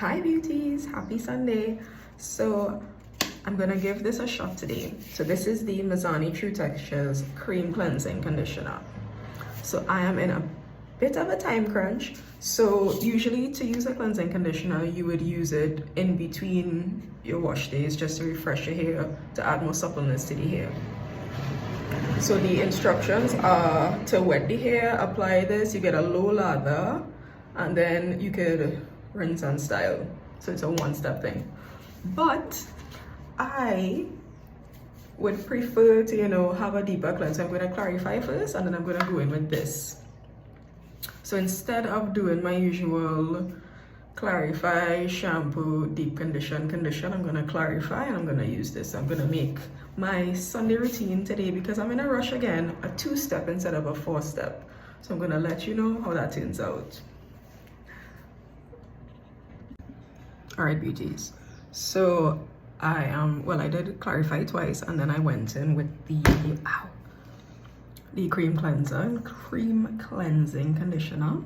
Hi beauties, happy Sunday. So I'm gonna give this a shot today. So this is the Mizani True Textures Cream Cleansing Conditioner. So I am in a bit of a time crunch. So usually to use a cleansing conditioner, you would use it in between your wash days just to refresh your hair, to add more suppleness to the hair. So the instructions are to wet the hair, apply this, you get a low lather, and then you could rinse and style. So it's a one-step thing. But I would prefer to, have a deeper cleanse. So I'm going to clarify first, and then I'm going to go in with this. So instead of doing my usual clarify, shampoo, deep condition, I'm going to clarify, and I'm going to use this. I'm going to make my Sunday routine today, because I'm in a rush again, a 2-step instead of a 4-step. So I'm going to let you know how that turns out. All right, beauties. So I did clarify twice, and then I went in with the cream cleansing conditioner.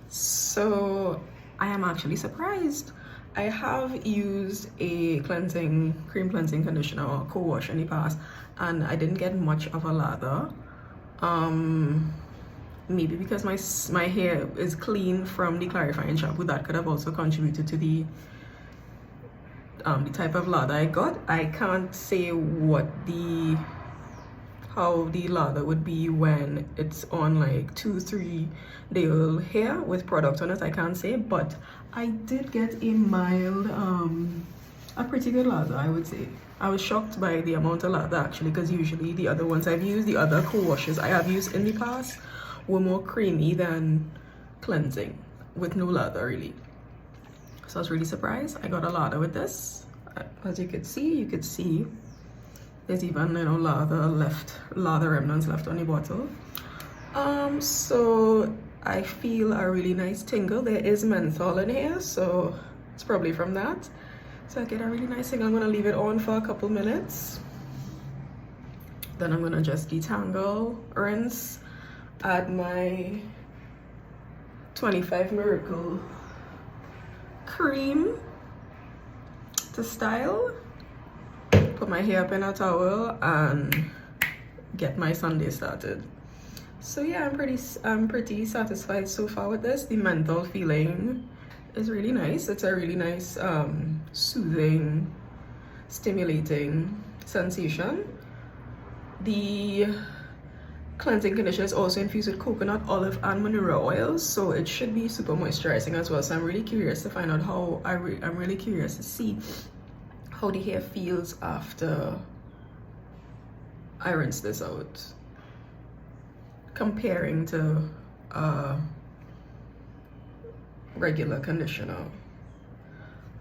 So I am actually surprised. I have used a cream cleansing conditioner or co-wash in the past, and I didn't get much of a lather. Maybe because my hair is clean from the clarifying shampoo, that could have also contributed to the type of lather I got. I can't say how the lather would be when it's on like 2-3 day old hair with product on it. I can't say, but I did get a mild, a pretty good lather, I would say. I was shocked by the amount of lather actually, because usually the other ones I've used, the other co-washes I have used in the past, were more creamy than cleansing with no lather really. So I was really surprised. I got a lather with this. As you could see there's even lather remnants left on the bottle. So I feel a really nice tingle. There is menthol in here, so it's probably from that. So I get a really nice tingle. I'm gonna leave it on for a couple minutes, then I'm gonna just detangle, rinse, add my 25 Miracle cream to style, put my hair up in a towel, and get my Sunday started. So yeah, I'm pretty satisfied so far with this. The menthol feeling is really nice. It's a really nice soothing, stimulating sensation. The cleansing conditioner is also infused with coconut, olive, and manure oils, so it should be super moisturizing as well. So I'm really curious to find out how I'm really curious to see how the hair feels after I rinse this out, comparing to regular conditioner.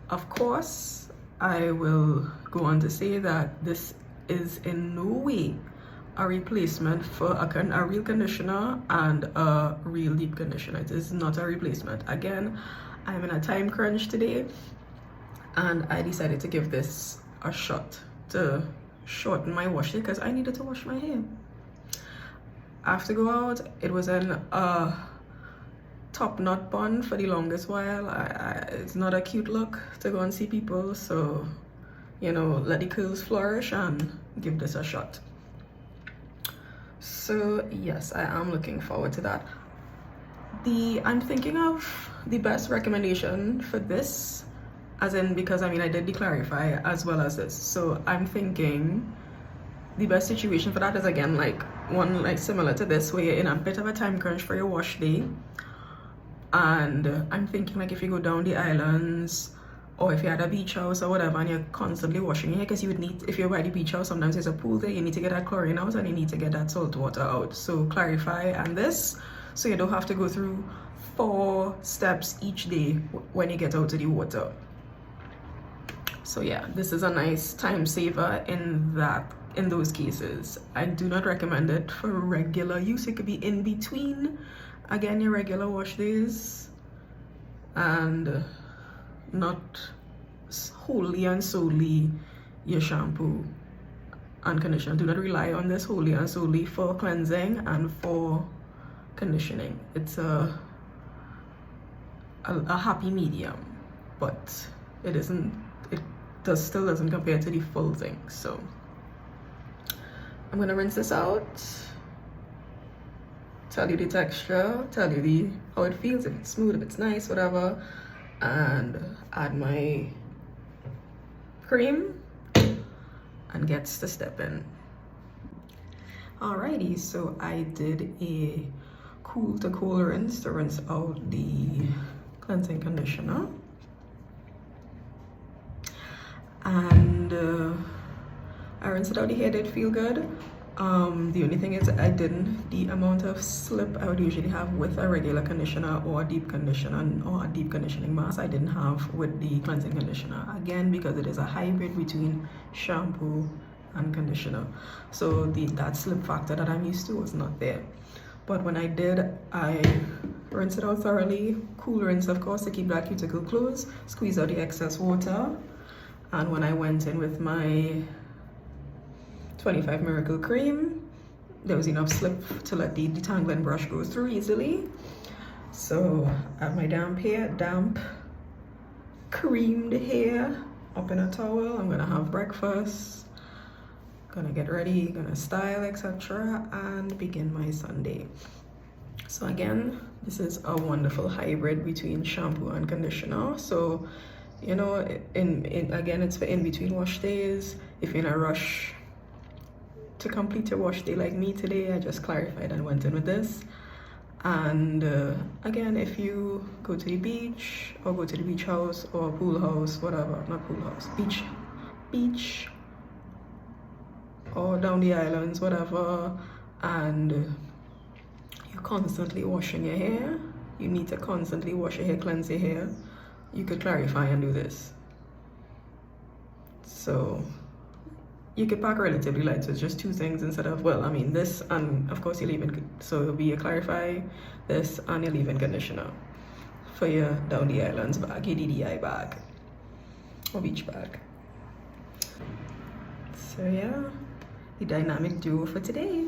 Of course, I will go on to say that this is in no way a replacement for a real conditioner and a real deep conditioner. It is not a replacement. Again, I'm in a time crunch today, and I decided to give this a shot to shorten my wash day, because I needed to wash my hair. I have to go out. It was in a top knot bun for the longest while. It's not a cute look to go and see people, so let the curls flourish and give this a shot. So yes, I am looking forward to that. I'm thinking of the best recommendation for this, as in, because I did the clarify as well as this. So I'm thinking the best situation for that is, again, one similar to this, where you're in a bit of a time crunch for your wash day. And I'm thinking if you go down the islands, or if you had a beach house or whatever, and you're constantly washing your hair, because you would need, if you're by the beach house, sometimes there's a pool there, you need to get that chlorine out and you need to get that salt water out. So clarify and this, so you don't have to go through 4 steps each day when you get out of the water. So yeah, this is a nice time saver in those cases. I do not recommend it for regular use. It could be in between, again, your regular wash days, and not wholly and solely your shampoo and conditioner. Do not rely on this wholly and solely for cleansing and for conditioning. It's a a happy medium, but it isn't, it still doesn't compare to the full thing. So I'm gonna rinse this out, tell you the texture, tell you how it feels, if it's smooth, if it's nice, whatever, and add my cream and gets to step in. Alrighty, so I did a cool to cool rinse to rinse out the cleansing conditioner, and I rinsed it out. The hair did feel good. The only thing is the amount of slip I would usually have with a regular conditioner or a deep conditioner or a deep conditioning mask, I didn't have with the cleansing conditioner, again because it is a hybrid between shampoo and conditioner, so that slip factor that I'm used to was not there. But when I did, I rinsed it out thoroughly, cool rinse of course to keep that cuticle closed, squeeze out the excess water, and when I went in with my 25 Miracle Cream, there was enough slip to let the detangling brush go through easily. So I have my damp creamed hair up in a towel. I'm gonna have breakfast, gonna get ready, gonna style, etc., and begin my Sunday. So again, this is a wonderful hybrid between shampoo and conditioner. So you know, again, it's for in between wash days. If you're in a rush to complete your wash day like me today, I just clarified and went in with this. And again, if you go to the beach or go to the beach house or pool house, whatever, not pool house, beach or down the islands, whatever, and you're constantly washing your hair, you need to constantly wash your hair, cleanse your hair, you could clarify and do this. So you could pack relatively light, so it's just two things instead of, well, I mean this, and of course your leave-in, so it'll be a clarify, this, and your leave-in conditioner for your down the islands bag, your DDI bag or beach bag. So yeah, the dynamic duo for today.